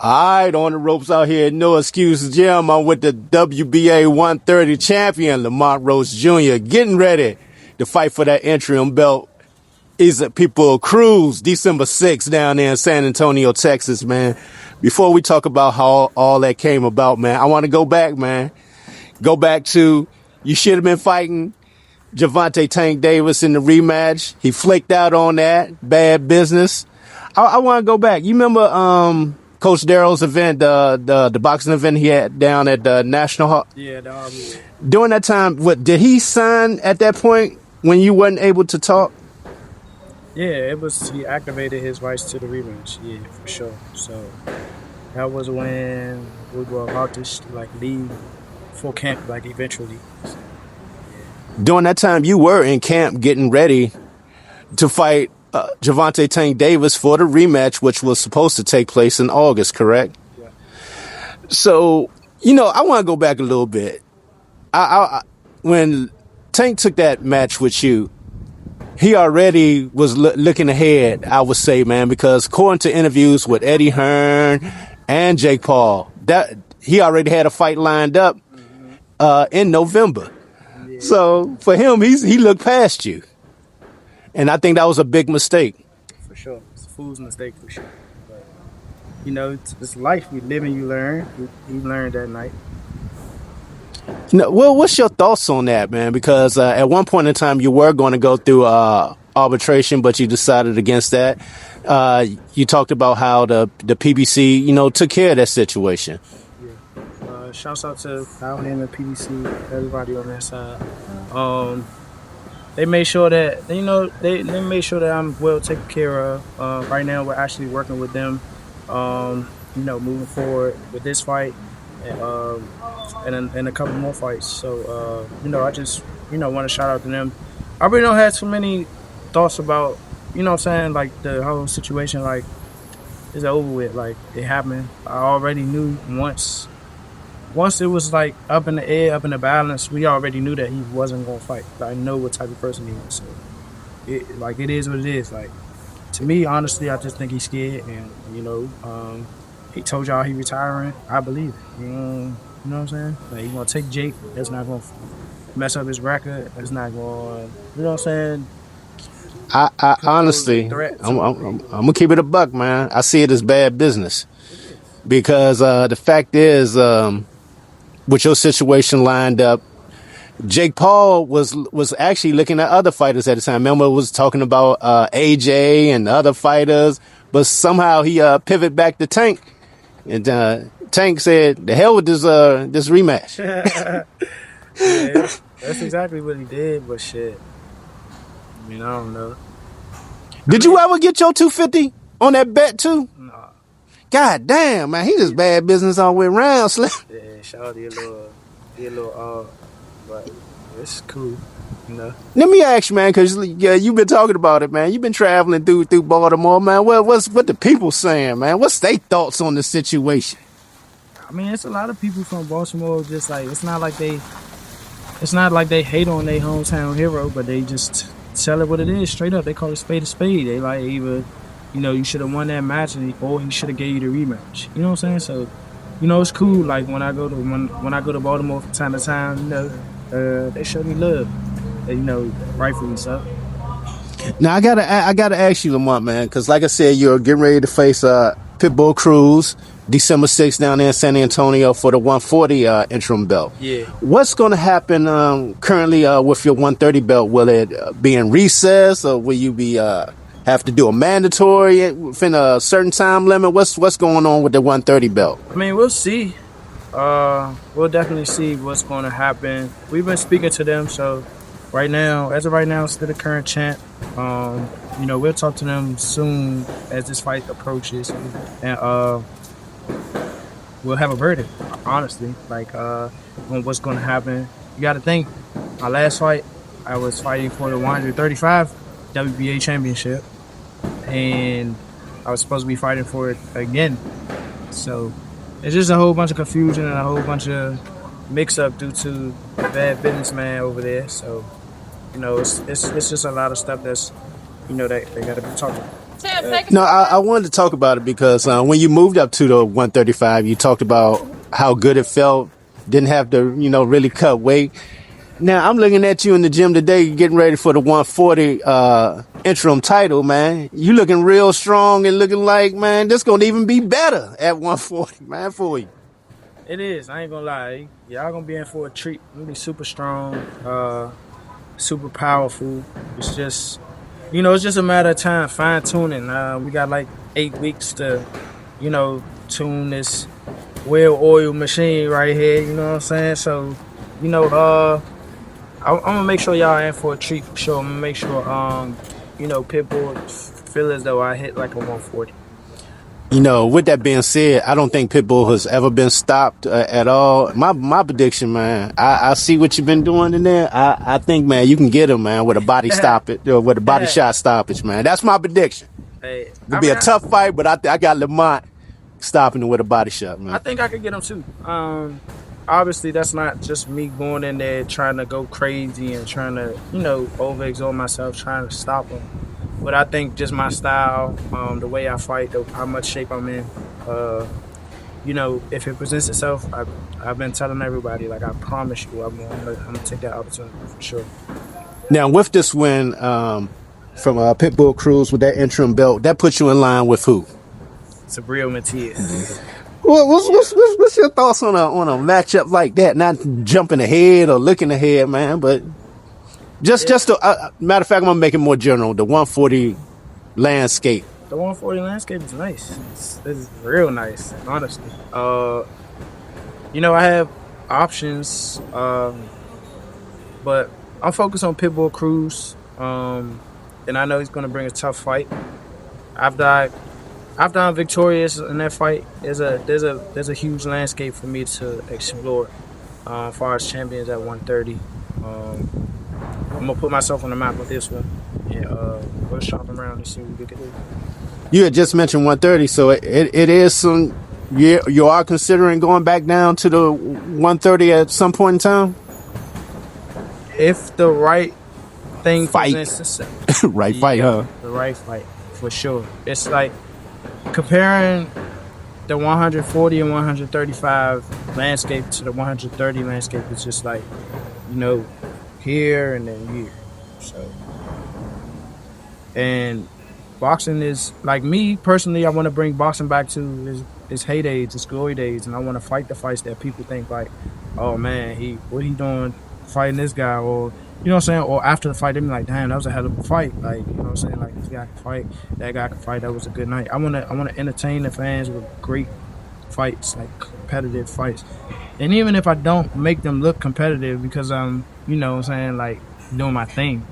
All right, on the ropes out here, No Excuses Gym. I'm with the WBA 130 champion, Lamont Roach Jr., getting ready to fight for that interim belt. Is it PitBull Cruz, December 6th down there in San Antonio, Texas, man. Before we talk about how all that came about, man, I want to go back, man. Go back to, you should have been fighting Gervonta Tank Davis in the rematch. He flaked out on that. Bad business. I want to go back. You remember Coach Darrell's event, the boxing event he had down at the National Hall? Yeah, During that time, what did he sign at that point when you wasn't able to talk? Yeah, he activated his rights to the rematch. Yeah, for sure. So that was when we were about to leave for camp, eventually. So, yeah. During that time, you were in camp getting ready to fight Gervonta Tank Davis for the rematch, which was supposed to take place in August, correct? Yeah. So, I want to go back a little bit. When Tank took that match with you, he already was looking ahead, I would say, man, because according to interviews with Eddie Hearn and Jake Paul, that he already had a fight lined up in November. Yeah. So for him, he looked past you. And I think that was a big mistake. For sure. It's a fool's mistake, for sure. But, it's life. You live and you learn. You learned that night. Well, what's your thoughts on that, man? Because at one point in time, you were going to go through arbitration, but you decided against that. You talked about how the PBC, took care of that situation. Yeah. Shouts out to Al and the PBC, everybody on that side. They made sure that they made sure that I'm well taken care of. Right now, we're actually working with them. Moving forward with this fight. And a couple more fights. So, I just, want to shout out to them. I really don't have too many thoughts about, the whole situation, it's over with. It happened. I already knew once it was, up in the air, up in the balance, we already knew that he wasn't going to fight. I know what type of person he was. So, it is what it is. To me, honestly, I just think he's scared. And, he told y'all he retiring. I believe it. You know what I'm saying? He's going to take Jake. That's not going to mess up his record. That's not going to, you know what I'm saying? I honestly, I'm going to keep it a buck, man. I see it as bad business. Because the fact is, with your situation lined up, Jake Paul was actually looking at other fighters at the time. Remember, it was talking about AJ and other fighters. But somehow he pivoted back to Tank. And Tank said, "The hell with this rematch." Yeah, that's exactly what he did. But shit, I don't know. Did you ever get your 250 on that bet too? Nah. God damn, man, he just bad business all the way around, Slim. Yeah, shout out to your little, but it's cool. Let me ask you, man, because you've been talking about it, man. You've been traveling through Baltimore, man. What the people saying, man? What's their thoughts on the situation? It's a lot of people from Baltimore. Just it's not like they hate on their hometown hero, but they just tell it what it is, straight up. They call it spade a spade. They either, you should have won that match, or he should have gave you the rematch. You know what I'm saying? So, it's cool. When I go to Baltimore from time to time, they show me love. Rightfully so. Now I gotta ask you, Lamont, man, because like I said, you're getting ready to face PitBull Cruz December 6th down there in San Antonio for the 140 interim belt. Yeah. What's going to happen currently with your 130 belt? Will it be in recess, or will you be have to do a mandatory within a certain time limit? What's going on with the 130 belt? We'll see. We'll definitely see what's going to happen. We've been speaking to them, so. As of right now, still the current champ. We'll talk to them soon as this fight approaches, and we'll have a verdict. Honestly, on what's going to happen. You got to think. My last fight, I was fighting for the 135 WBA championship, and I was supposed to be fighting for it again. So it's just a whole bunch of confusion and a whole bunch of mix-up due to a bad businessman over there. So. It's just a lot of stuff that's, that they got to be talking about. No, I wanted to talk about it because when you moved up to the 135, you talked about how good it felt. Didn't have to, really cut weight. Now I'm looking at you in the gym today, getting ready for the 140 interim title, man. You looking real strong and looking like, man, this gonna even be better at 140, man, for you. It is. I ain't gonna lie. Y'all gonna be in for a treat. I'm gonna be super strong, super powerful. It's just, it's just a matter of time, fine tuning. We got like 8 weeks to, tune this well-oiled machine right here. You know what I'm saying? So, I'm gonna make sure y'all in for a treat for sure. I'm gonna make sure, PitBull feel as though I hit like a 140. With that being said, I don't think PitBull has ever been stopped at all. My prediction, man, I see what you've been doing in there. I think, man, you can get him, man, with a body stoppage, with a body shot stoppage, man. That's my prediction. Hey, It'll be a tough fight, but I got Lamont stopping him with a body shot, man. I think I could get him too. Obviously, that's not just me going in there trying to go crazy and trying to, overexert myself, trying to stop him. But I think just my style, the way I fight, how much shape I'm in, if it presents itself, I've been telling everybody, like, I promise you, I'm gonna take that opportunity for sure. Now, with this win from PitBull Cruz with that interim belt, that puts you in line with who? Sabril Matias. Well, what's your thoughts on a matchup like that? Not jumping ahead or looking ahead, man, but just matter of fact, I'm gonna make it more general. The 140 landscape. The 140 landscape is nice. It's real nice, honestly. I have options, but I'm focused on PitBull Cruz, and I know he's gonna bring a tough fight. After I'm victorious in that fight, there's a huge landscape for me to explore. As far as champions at 130, I'm gonna put myself on the map with this one. Yeah, we'll shop around and see what we can do. You had just mentioned 130, so it is some. You are considering going back down to the 130 at some point in time. If the right thing fight, right fight, huh? The right fight for sure. It's like comparing the 140 and 135 landscape to the 130 landscape. It's just like, here and then here. So, and boxing is, like, me personally, I want to bring boxing back to its heydays, its glory days, and I want to fight the fights that people think like, oh man, what he doing fighting this guy, or you know what I'm saying, or after the fight they be like, damn, that was a hell of a fight, like, you know what I'm saying, like, this guy can fight, that guy can fight, that was a good night. I want to entertain the fans with great fights, like competitive fights, and even if I don't make them look competitive because I'm, you know what I'm saying, like, doing my thing,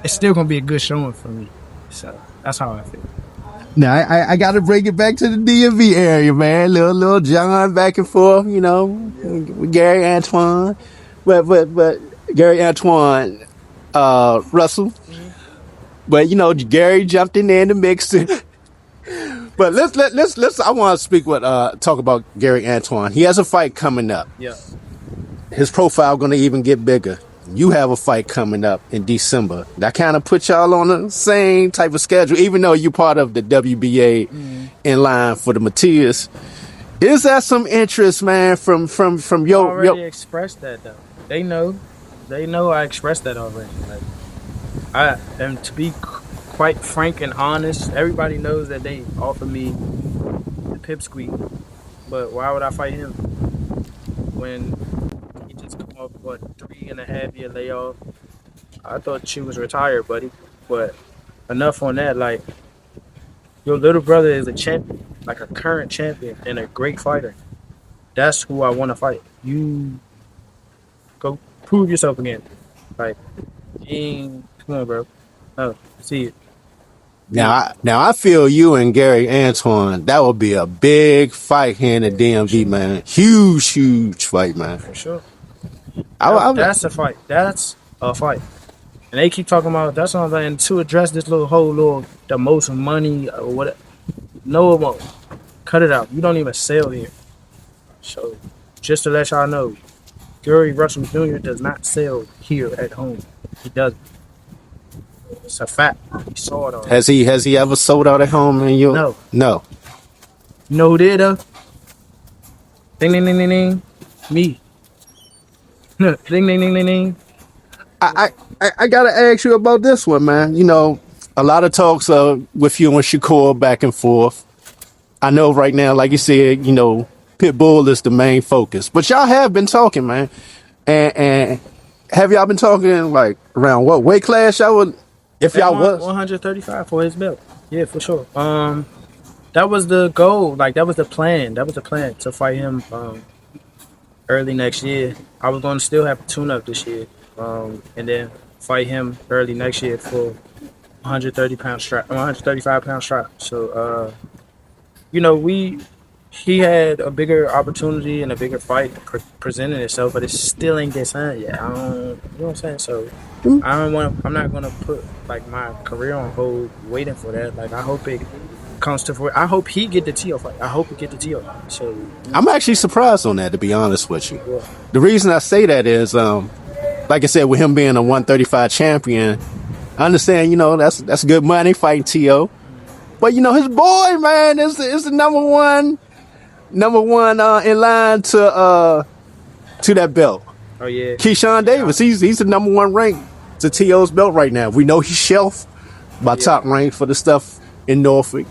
it's still gonna be a good showing for me. So that's how I feel. Now I got to bring it back to the DMV area, man. Little John back and forth, with Gary Antuanne, but Gary Antuanne, Russell, but Gary jumped in there in the mix. But let's. I want to talk about Gary Antuanne. He has a fight coming up. Yeah. His profile going to even get bigger. You have a fight coming up in December. That kind of puts y'all on the same type of schedule, even though you're part of the WBA in line for the Matias. Is that some interest, man, from your... I already expressed that, though. They know I expressed that already. Like, and to be quite frank and honest, everybody knows that they offered me the pipsqueak. But why would I fight him when he just come off, 3.5 year layoff? I thought she was retired, buddy. But enough on that. Like, your little brother is a champion, like a current champion and a great fighter. That's who I want to fight. You go prove yourself again. Like, come on, bro. Oh, see it. Now I feel you and Gary Antuanne, that would be a big fight here in the DMV, man. Huge fight, man. For sure. That's a fight. That's a fight. And they keep talking about, that's what I'm saying, to address this the most money or whatever. No, it won't. Cut it out. You don't even sell here. So, just to let y'all know, Gary Russell Jr. does not sell here at home. He doesn't. It's a fact. He saw it all. Has he ever sold out at home? And No. no. You know who did though? Ding ding ding ding ding. Me. ding ding ding ding ding. I gotta ask you about this one, man. You know, a lot of talks with you and Shakur back and forth. I know right now, like you said, you know, PitBull is the main focus, but y'all have been talking, man. And have y'all been talking like around what weight class y'all would, if y'all was 135 for his belt? Yeah, for sure. That was the goal. Like that was the plan. That was the plan to fight him early next year. I was going to still have a tune-up this year, and then fight him early next year for 135 pound strap. So, you know, he had a bigger opportunity and a bigger fight presenting itself, but it still ain't get signed yet. I don't, you know what I'm saying? So I'm not gonna put like my career on hold waiting for that. Like I hope it comes to. I hope he get the TO fight. I hope he get the TO fight. So I'm actually surprised on that, to be honest with you. yeah. The reason I say that is, like I said, with him being a 135 champion, I understand, you know, that's good money fighting TO. But you know, his boy, man, is the number one in line to that belt. Oh yeah. Keyshawn Davis, he's the number one rank to TO's belt right now. We know he's shelf by top rank for the stuff in Norfolk,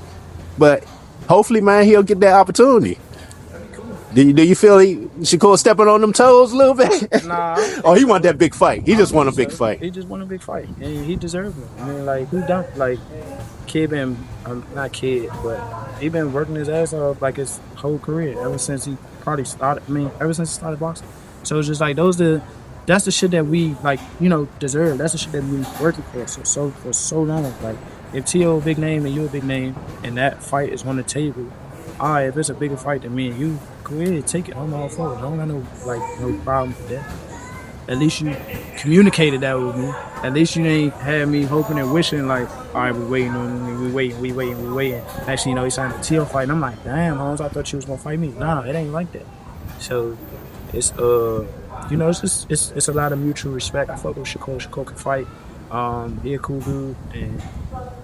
but hopefully, man, he'll get that opportunity. Do you feel Shakur stepping on them toes a little bit? Nah. Oh, he want that big fight. He just want a big fight. He just want a big fight, and he deserves it. I mean, like who don't? Like kid been not kid, but he been working his ass off like his whole career ever since he probably started. I mean, ever since he started boxing. So it's just like that's the shit that we like, you know, deserve. That's the shit that we working for so long. Like if T.O. a big name and you a big name, and that fight is on the table. All right, if it's a bigger fight than me and you, go ahead, take it. I'm all for it. I don't got no problem with that. At least you communicated that with me. At least you ain't had me hoping and wishing like, all right, we waiting. Actually, you know, he signed a TO fight, and I'm like, damn, Holmes, I thought you was gonna fight me. Nah, it ain't like that. So it's you know, it's a lot of mutual respect. I fuck with Shakur. Shakur can fight. He a cool dude, and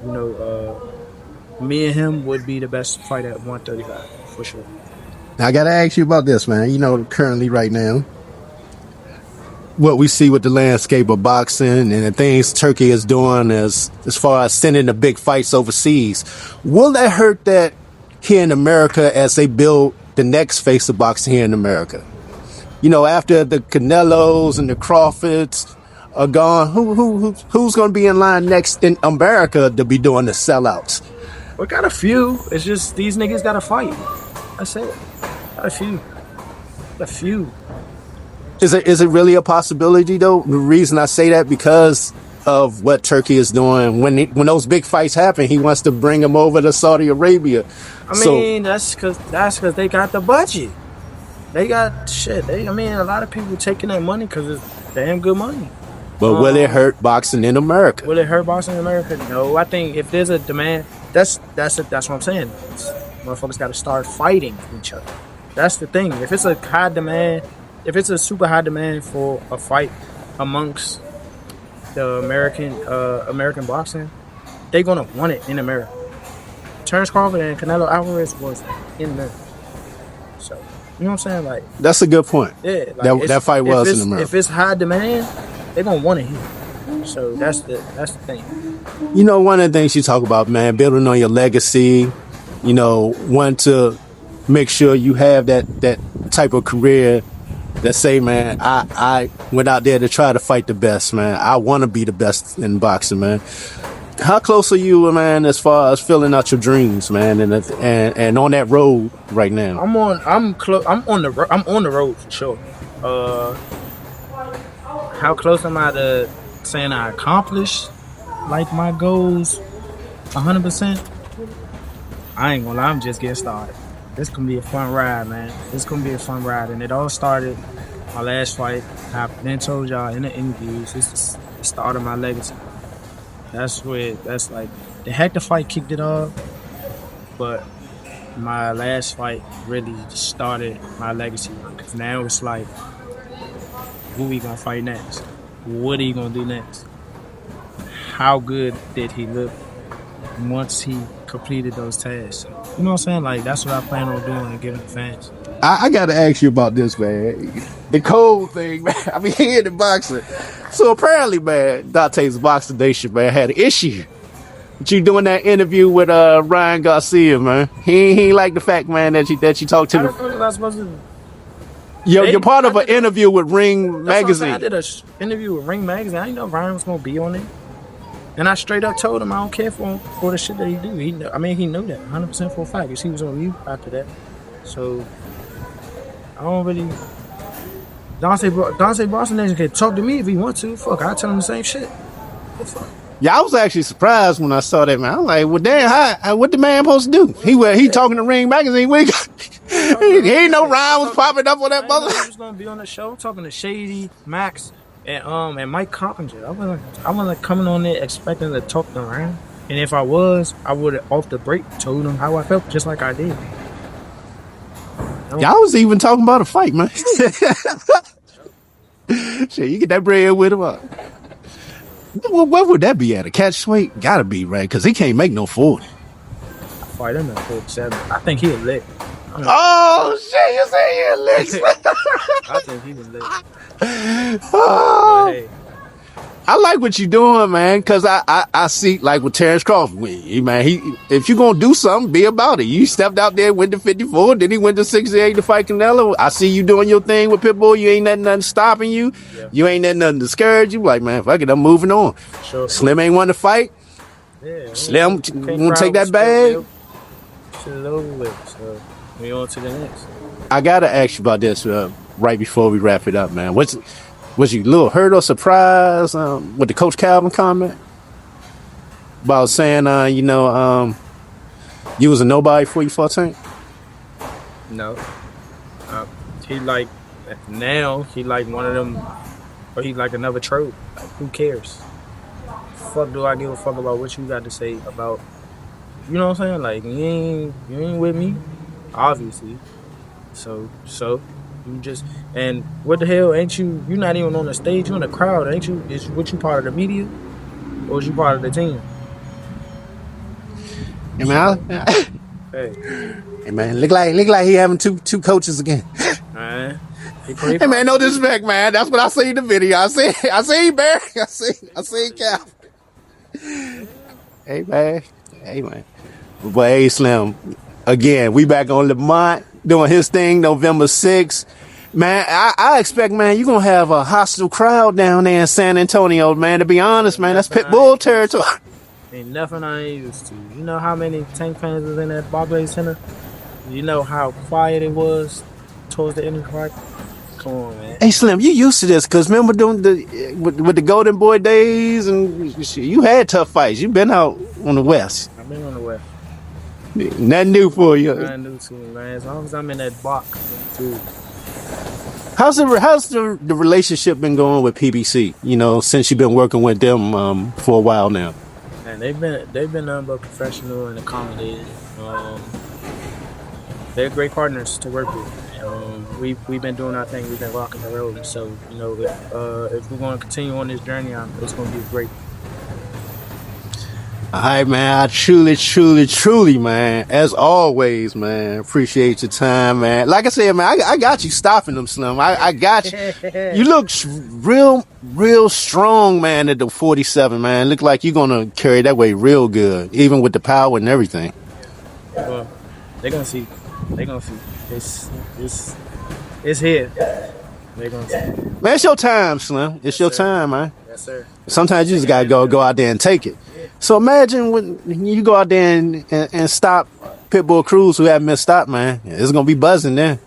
you know, me and him would be the best fight at 135 for sure. Now, I gotta ask you about this, man. You know, currently right now, what we see with the landscape of boxing and the things Turki is doing as far as sending the big fights overseas, will that hurt that here in America as they build the next face of boxing here in America? You know, after the Canelos and the Crawfords are gone, who's going to be in line next in America to be doing the sellouts? We got a few. It's just these niggas got to fight. That's it. Got a few. A few. Is it really a possibility though? The reason I say that because of what Turki is doing. When those big fights happen, he wants to bring them over to Saudi Arabia. I mean, that's because they got the budget. They got shit. I mean, a lot of people taking that money because it's damn good money. But will it hurt boxing in America? Will it hurt boxing in America? No. I think if there's a demand, that's what I'm saying. Motherfuckers got to start fighting each other. That's the thing. If it's a high demand, if it's a super high demand for a fight amongst the American boxing, they're gonna want it in America. Terrence Crawford and Canelo Alvarez was in America. So you know what I'm saying? Like that's a good point. Yeah, like that fight was in America. If it's high demand, they're gonna want it here. So that's the thing. You know, one of the things you talk about, man, building on your legacy. You know, want to make sure you have that type of career that say, man, I went out there to try to fight the best, man. I want to be the best in boxing, man. How close are you, man, as far as filling out your dreams, man, and on that road right now? I'm on the road for sure. How close am I to saying I accomplished like my goals 100%? I ain't gonna lie, I'm just getting started. This gonna be a fun ride, man. This gonna be a fun ride, and it all started my last fight. I've been told y'all in the interviews, this is the start of my legacy. That's like the Hector fight kicked it off, but my last fight really started my legacy. Because now it's like, who we gonna fight next? What are you gonna do next? how good did he look once he completed those tasks. You know what I'm saying? Like, that's what I plan on doing and giving the fans. I got to ask you about this, man. The cold thing, man. I mean, he in the boxing. So apparently, man, Dante's Boxing Nation, man, had an issue. But you doing that interview with Ryan Garcia, man. He ain't like the fact, man, that you talked to I the. don't know what I was supposed to. You're part of an interview with Ring Magazine. I did an interview with Ring Magazine. I didn't know Ryan was gonna be on it, and I straight up told him I don't care for the shit that he do. He knew that 100% for a fact. Cause he was on you after that, so I don't really. Dante Boston Nation can talk to me if he want to. Fuck, I tell him the same shit. What the fuck? Yeah, I was actually surprised when I saw that, man. I was like, well, damn, what the man supposed to do? He talking to Ring Magazine. He ain't know Ryan was popping up on that mother. He was gonna be on the show talking to Shady, Max, and Mike Coppinger. I wasn't coming on there expecting to talk to Ryan. And if I was, I would have off the break told him how I felt, just like I did. Y'all was even talking about a fight, man. Shit, you get that bread with him up. What would that be at? A catch weight? Gotta be, right? Because he can't make no 40. Fight him at 47. I think he a lick. Oh, shit, you say he a lick. I think he was lick. Oh. Hey. I like what you doing, man, because I see, like with Terrence Crawford, man, if you going to do something, be about it. You stepped out there, went to 54, then he went to 68 to fight Canelo. I see you doing your thing with PitBull. You ain't nothing stopping you. Yeah. You ain't nothing to discourage you. Like, man, fuck it, I'm moving on. Sure. Slim ain't want to fight. Yeah, Slim, want to take that bag? Shit over with, so we on to the next. I got to ask you about this right before we wrap it up, man. Was you a little hurt or surprised with the Coach Calvin comment about saying, you was a nobody before you fought Tank? No. He like one of them, or he like another trope. Like, who cares? Fuck do I give a fuck about what you got to say about, you know what I'm saying? Like, you ain't with me, obviously. So you just, and what the hell, ain't you not even on the stage, you in the crowd, ain't you? Is what you part of the media, or is you part of the team? Hey man, hey man, look like he having two coaches again. Hey man, no disrespect, man. That's what I see in the video. I see Barry. I see Cal. Hey man. But hey Slim, again, we back on Lamont doing his thing November 6th. Man, I expect, man, you're going to have a hostile crowd down there in San Antonio, man. To be honest, man, that's PitBull territory. Ain't nothing I ain't used to. You know how many Tank fans was in that Barclays Center? You know how quiet it was towards the end of the fight? Come on, man. Hey, Slim, you used to this, because remember doing with the Golden Boy days, and you had tough fights. You've been out on the West. I've been on the West. Nothing new for you. Nothing new to me, man. As long as I'm in that box, too. How's the relationship been going with PBC? You know, since you've been working with them for a while now. And they've been nothing but professional and accommodated. They're great partners to work with. We've been doing our thing. We've been rocking the road. So if we're going to continue on this journey, it's going to be great. All right, man. I truly, man, as always, man, appreciate your time, man. Like I said, man, I got you stopping them, Slim. I got you. You look real strong, man, at the 47, man. Look like you're going to carry that weight real good, even with the power and everything. Well, they're going to see. It's here. They're going to see. Man, it's your time, Slim. It's your time, man. Yes, sir. Sometimes you just got to go out there and take it. So imagine when you go out there and stop PitBull Cruz, who haven't been stopped, man. It's going to be buzzing then.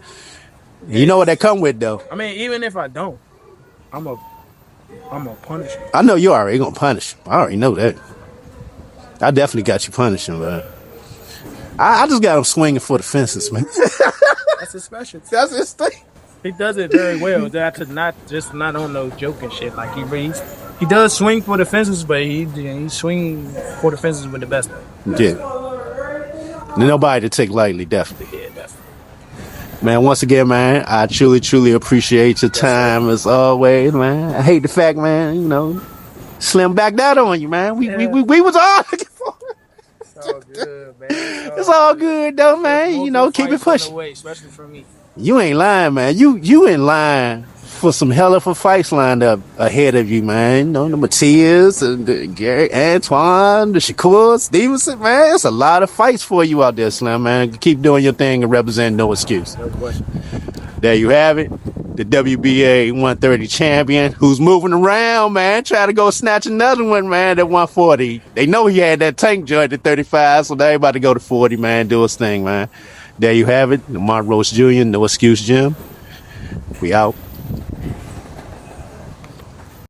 You know what that come with, though. I mean, even if I don't, I'm going to punish him. I know you already going to punish him. I already know that. I definitely got you punishing, man. I just got him swinging for the fences, man. That's his specialty. That's his thing. He does it very well. That's not on no joking shit. Like he does swing for the fences, but he swing for the fences with the best. Yeah. Nobody to take lightly, definitely. Yeah, definitely. Man, once again, man, I truly appreciate your time as always, man. I hate the fact, man, Slim backed out on you, man. Yeah. We was all looking for it. It's all good, man. It's all good though, man. There's You multiple know, keep it fights on the pushing. way, especially for me. You ain't lying, man. You in line for some hell of a fights lined up ahead of you, man. You know, the Matias, the Gary, Antuanne, the Shakur, Stevenson, man. It's a lot of fights for you out there, Slim, man. Keep doing your thing and represent No Excuse. No question. There you have it. The WBA 130 champion who's moving around, man. Try to go snatch another one, man, at 140. They know he had that tank joint at 35, so they about to go to 40, man. Do his thing, man. There you have it. Lamont Roach Jr., No Excuse Gym. We out.